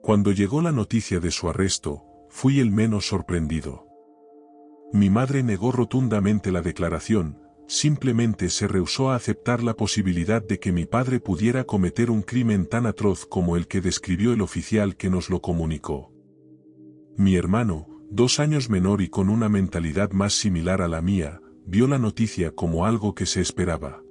Cuando llegó la noticia de su arresto, fui el menos sorprendido. Mi madre negó rotundamente la declaración, simplemente se rehusó a aceptar la posibilidad de que mi padre pudiera cometer un crimen tan atroz como el que describió el oficial que nos lo comunicó. Mi hermano, 2 años menor y con una mentalidad más similar a la mía, vio la noticia como algo que se esperaba.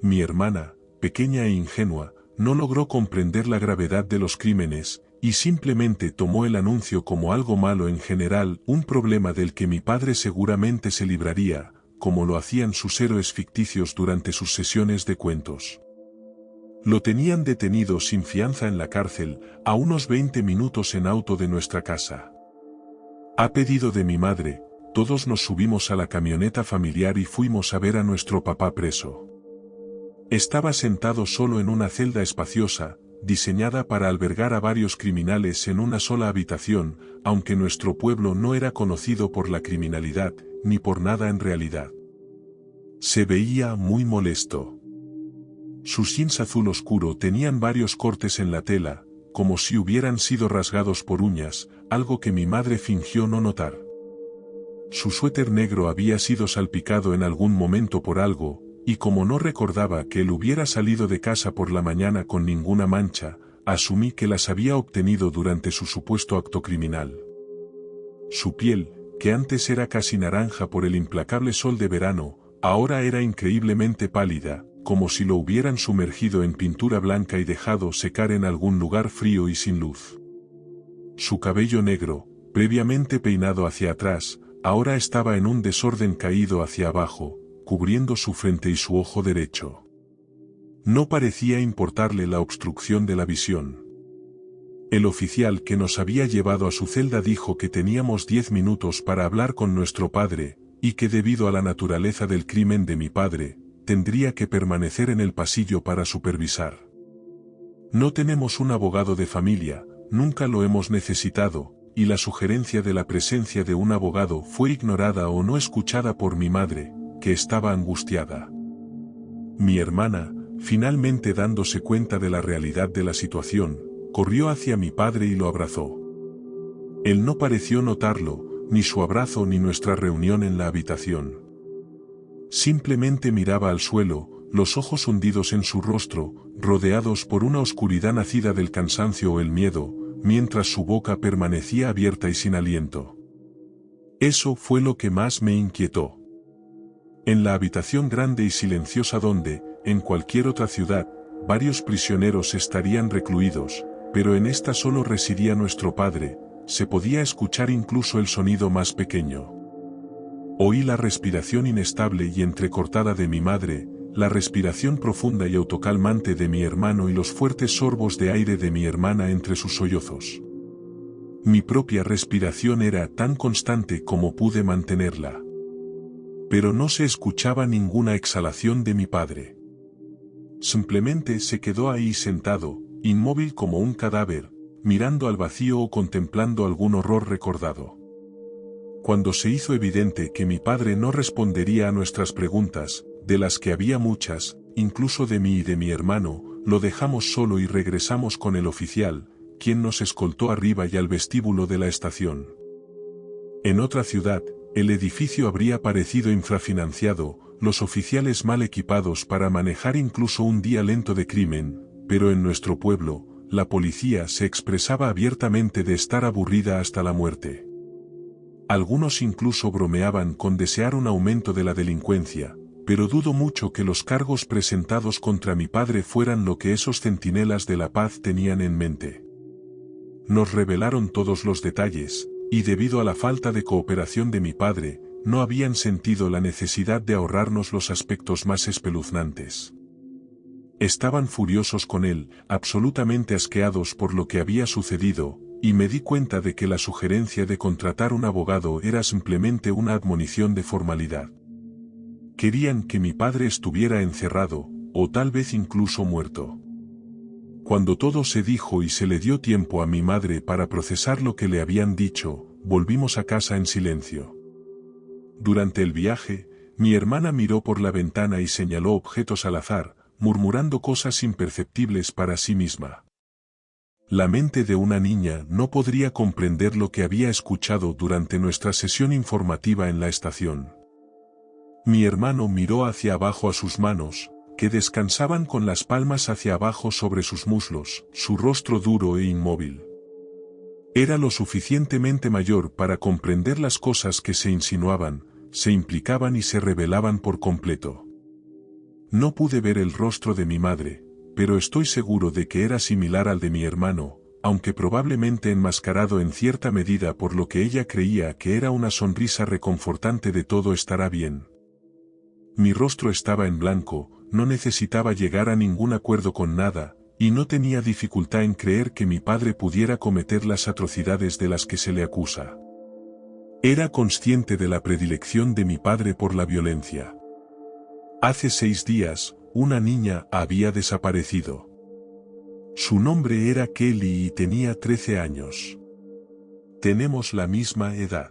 Mi hermana, pequeña e ingenua, no logró comprender la gravedad de los crímenes, y simplemente tomó el anuncio como algo malo en general, un problema del que mi padre seguramente se libraría, como lo hacían sus héroes ficticios durante sus sesiones de cuentos. Lo tenían detenido sin fianza en la cárcel, a unos 20 minutos en auto de nuestra casa. A pedido de mi madre, todos nos subimos a la camioneta familiar y fuimos a ver a nuestro papá preso. Estaba sentado solo en una celda espaciosa, diseñada para albergar a varios criminales en una sola habitación, aunque nuestro pueblo no era conocido por la criminalidad, ni por nada en realidad. Se veía muy molesto. Sus jeans azul oscuro tenían varios cortes en la tela, como si hubieran sido rasgados por uñas, algo que mi madre fingió no notar. Su suéter negro había sido salpicado en algún momento por algo, y como no recordaba que él hubiera salido de casa por la mañana con ninguna mancha, asumí que las había obtenido durante su supuesto acto criminal. Su piel, que antes era casi naranja por el implacable sol de verano, ahora era increíblemente pálida, como si lo hubieran sumergido en pintura blanca y dejado secar en algún lugar frío y sin luz. Su cabello negro, previamente peinado hacia atrás, ahora estaba en un desorden caído hacia abajo, cubriendo su frente y su ojo derecho. No parecía importarle la obstrucción de la visión. El oficial que nos había llevado a su celda dijo que teníamos 10 minutos para hablar con nuestro padre, y que debido a la naturaleza del crimen de mi padre, tendría que permanecer en el pasillo para supervisar. No tenemos un abogado de familia, nunca lo hemos necesitado, y la sugerencia de la presencia de un abogado fue ignorada o no escuchada por mi madre, que estaba angustiada. Mi hermana, finalmente dándose cuenta de la realidad de la situación, corrió hacia mi padre y lo abrazó. Él no pareció notarlo, ni su abrazo ni nuestra reunión en la habitación. Simplemente miraba al suelo, los ojos hundidos en su rostro, rodeados por una oscuridad nacida del cansancio o el miedo, mientras su boca permanecía abierta y sin aliento. Eso fue lo que más me inquietó. En la habitación grande y silenciosa donde, en cualquier otra ciudad, varios prisioneros estarían recluidos, pero en esta solo residía nuestro padre, se podía escuchar incluso el sonido más pequeño. Oí la respiración inestable y entrecortada de mi madre, la respiración profunda y autocalmante de mi hermano y los fuertes sorbos de aire de mi hermana entre sus sollozos. Mi propia respiración era tan constante como pude mantenerla. Pero no se escuchaba ninguna exhalación de mi padre. Simplemente se quedó ahí sentado, inmóvil como un cadáver, mirando al vacío o contemplando algún horror recordado. Cuando se hizo evidente que mi padre no respondería a nuestras preguntas, de las que había muchas, incluso de mí y de mi hermano, lo dejamos solo y regresamos con el oficial, quien nos escoltó arriba y al vestíbulo de la estación. En otra ciudad, el edificio habría parecido infrafinanciado, los oficiales mal equipados para manejar incluso un día lento de crimen, pero en nuestro pueblo, la policía se expresaba abiertamente de estar aburrida hasta la muerte. Algunos incluso bromeaban con desear un aumento de la delincuencia, pero dudo mucho que los cargos presentados contra mi padre fueran lo que esos centinelas de la paz tenían en mente. Nos revelaron todos los detalles, y debido a la falta de cooperación de mi padre, no habían sentido la necesidad de ahorrarnos los aspectos más espeluznantes. Estaban furiosos con él, absolutamente asqueados por lo que había sucedido, y me di cuenta de que la sugerencia de contratar un abogado era simplemente una admonición de formalidad. Querían que mi padre estuviera encerrado, o tal vez incluso muerto. Cuando todo se dijo y se le dio tiempo a mi madre para procesar lo que le habían dicho, volvimos a casa en silencio. Durante el viaje, mi hermana miró por la ventana y señaló objetos al azar, murmurando cosas imperceptibles para sí misma. La mente de una niña no podría comprender lo que había escuchado durante nuestra sesión informativa en la estación. Mi hermano miró hacia abajo a sus manos, que descansaban con las palmas hacia abajo sobre sus muslos, su rostro duro e inmóvil. Era lo suficientemente mayor para comprender las cosas que se insinuaban, se implicaban y se revelaban por completo. No pude ver el rostro de mi madre, pero estoy seguro de que era similar al de mi hermano, aunque probablemente enmascarado en cierta medida por lo que ella creía que era una sonrisa reconfortante de todo estará bien. Mi rostro estaba en blanco, no necesitaba llegar a ningún acuerdo con nada, y no tenía dificultad en creer que mi padre pudiera cometer las atrocidades de las que se le acusa. Era consciente de la predilección de mi padre por la violencia. Hace 6 días, una niña había desaparecido. Su nombre era Kelly y tenía 13 años. Tenemos la misma edad.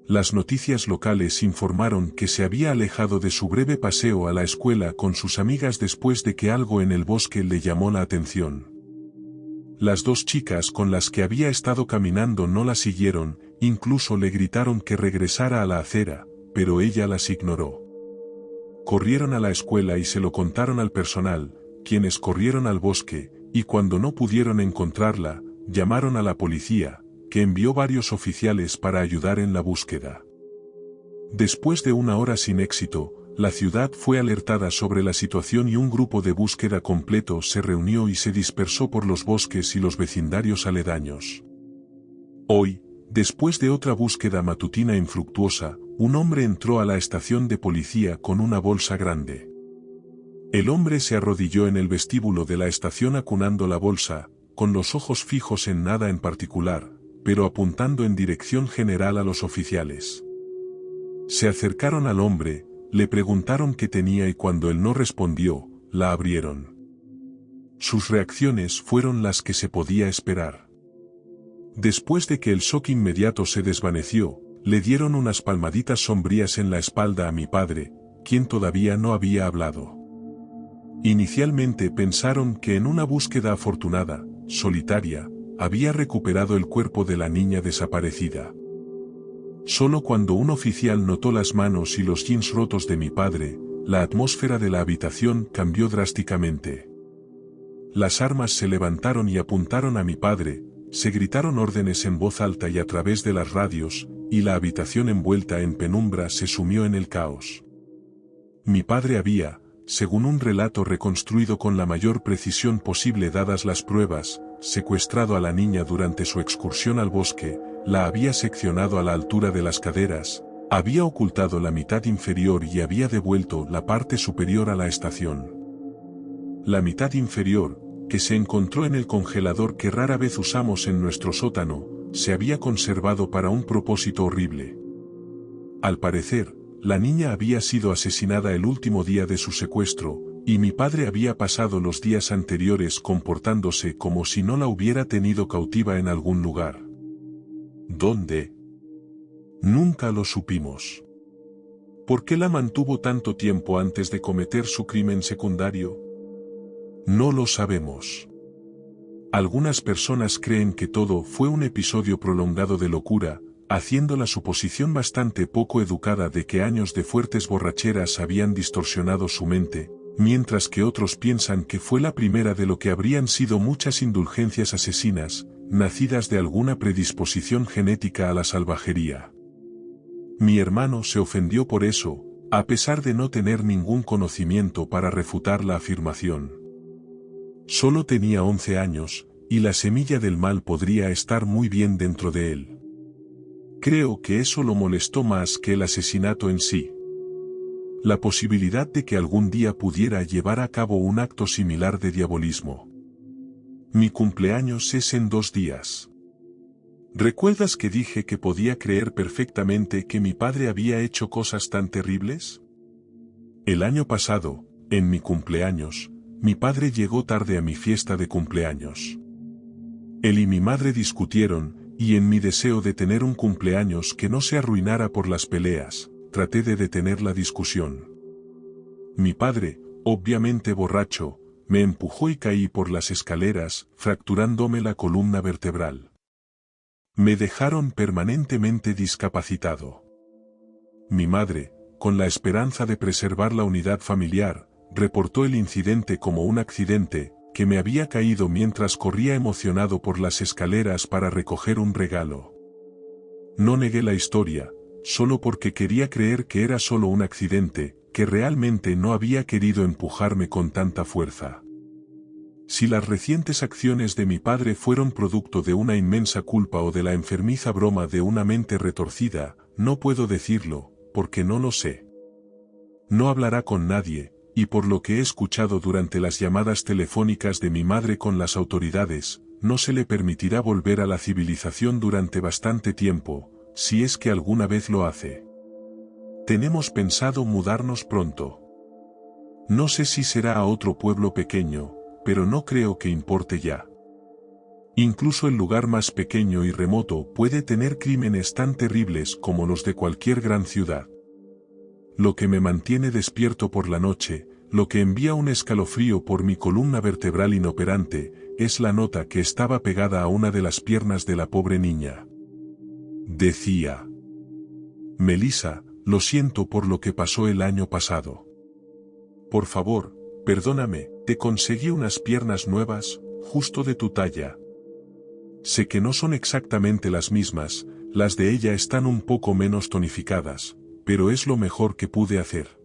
Las noticias locales informaron que se había alejado de su breve paseo a la escuela con sus amigas después de que algo en el bosque le llamó la atención. Las 2 chicas con las que había estado caminando no la siguieron, incluso le gritaron que regresara a la acera, pero ella las ignoró. Corrieron a la escuela y se lo contaron al personal, quienes corrieron al bosque, y cuando no pudieron encontrarla, llamaron a la policía, que envió varios oficiales para ayudar en la búsqueda. Después de 1 hora sin éxito, la ciudad fue alertada sobre la situación y un grupo de búsqueda completo se reunió y se dispersó por los bosques y los vecindarios aledaños. Hoy, después de otra búsqueda matutina infructuosa, un hombre entró a la estación de policía con una bolsa grande. El hombre se arrodilló en el vestíbulo de la estación acunando la bolsa, con los ojos fijos en nada en particular, pero apuntando en dirección general a los oficiales. Se acercaron al hombre, le preguntaron qué tenía y cuando él no respondió, la abrieron. Sus reacciones fueron las que se podía esperar. Después de que el shock inmediato se desvaneció, le dieron unas palmaditas sombrías en la espalda a mi padre, quien todavía no había hablado. Inicialmente pensaron que en una búsqueda afortunada, solitaria, había recuperado el cuerpo de la niña desaparecida. Solo cuando un oficial notó las manos y los jeans rotos de mi padre, la atmósfera de la habitación cambió drásticamente. Las armas se levantaron y apuntaron a mi padre, se gritaron órdenes en voz alta y a través de las radios, y la habitación envuelta en penumbra se sumió en el caos. Mi padre había, según un relato reconstruido con la mayor precisión posible dadas las pruebas, secuestrado a la niña durante su excursión al bosque, la había seccionado a la altura de las caderas, había ocultado la mitad inferior y había devuelto la parte superior a la estación. La mitad inferior, que se encontró en el congelador que rara vez usamos en nuestro sótano, se había conservado para un propósito horrible. Al parecer, la niña había sido asesinada el último día de su secuestro, y mi padre había pasado los días anteriores comportándose como si no la hubiera tenido cautiva en algún lugar. ¿Dónde? Nunca lo supimos. ¿Por qué la mantuvo tanto tiempo antes de cometer su crimen secundario? No lo sabemos. Algunas personas creen que todo fue un episodio prolongado de locura, haciendo la suposición bastante poco educada de que años de fuertes borracheras habían distorsionado su mente, mientras que otros piensan que fue la primera de lo que habrían sido muchas indulgencias asesinas, nacidas de alguna predisposición genética a la salvajería. Mi hermano se ofendió por eso, a pesar de no tener ningún conocimiento para refutar la afirmación. Solo tenía 11 años, y la semilla del mal podría estar muy bien dentro de él. Creo que eso lo molestó más que el asesinato en sí. La posibilidad de que algún día pudiera llevar a cabo un acto similar de diabolismo. Mi cumpleaños es en 2 días. ¿Recuerdas que dije que podía creer perfectamente que mi padre había hecho cosas tan terribles? El año pasado, en mi cumpleaños, mi padre llegó tarde a mi fiesta de cumpleaños. Él y mi madre discutieron, y en mi deseo de tener un cumpleaños que no se arruinara por las peleas, traté de detener la discusión. Mi padre, obviamente borracho, me empujó y caí por las escaleras, fracturándome la columna vertebral. Me dejaron permanentemente discapacitado. Mi madre, con la esperanza de preservar la unidad familiar, reportó el incidente como un accidente, que me había caído mientras corría emocionado por las escaleras para recoger un regalo. No negué la historia, solo porque quería creer que era solo un accidente, que realmente no había querido empujarme con tanta fuerza. Si las recientes acciones de mi padre fueron producto de una inmensa culpa o de la enfermiza broma de una mente retorcida, no puedo decirlo, porque no lo sé. No hablará con nadie, y por lo que he escuchado durante las llamadas telefónicas de mi madre con las autoridades, no se le permitirá volver a la civilización durante bastante tiempo, si es que alguna vez lo hace. Tenemos pensado mudarnos pronto. No sé si será a otro pueblo pequeño, pero no creo que importe ya. Incluso el lugar más pequeño y remoto puede tener crímenes tan terribles como los de cualquier gran ciudad. Lo que me mantiene despierto por la noche, lo que envía un escalofrío por mi columna vertebral inoperante, es la nota que estaba pegada a una de las piernas de la pobre niña. Decía: Melissa, lo siento por lo que pasó el año pasado. Por favor, perdóname, te conseguí unas piernas nuevas, justo de tu talla. Sé que no son exactamente las mismas, las de ella están un poco menos tonificadas, pero es lo mejor que pude hacer.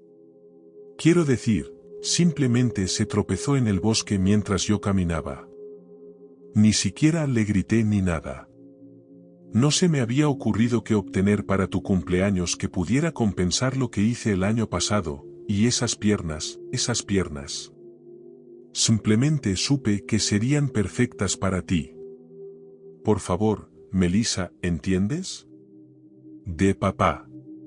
Quiero decir, simplemente se tropezó en el bosque mientras yo caminaba. Ni siquiera le grité ni nada. No se me había ocurrido qué obtener para tu cumpleaños que pudiera compensar lo que hice el año pasado, y esas piernas. Simplemente supe que serían perfectas para ti. Por favor, Melissa, ¿entiendes? De papá.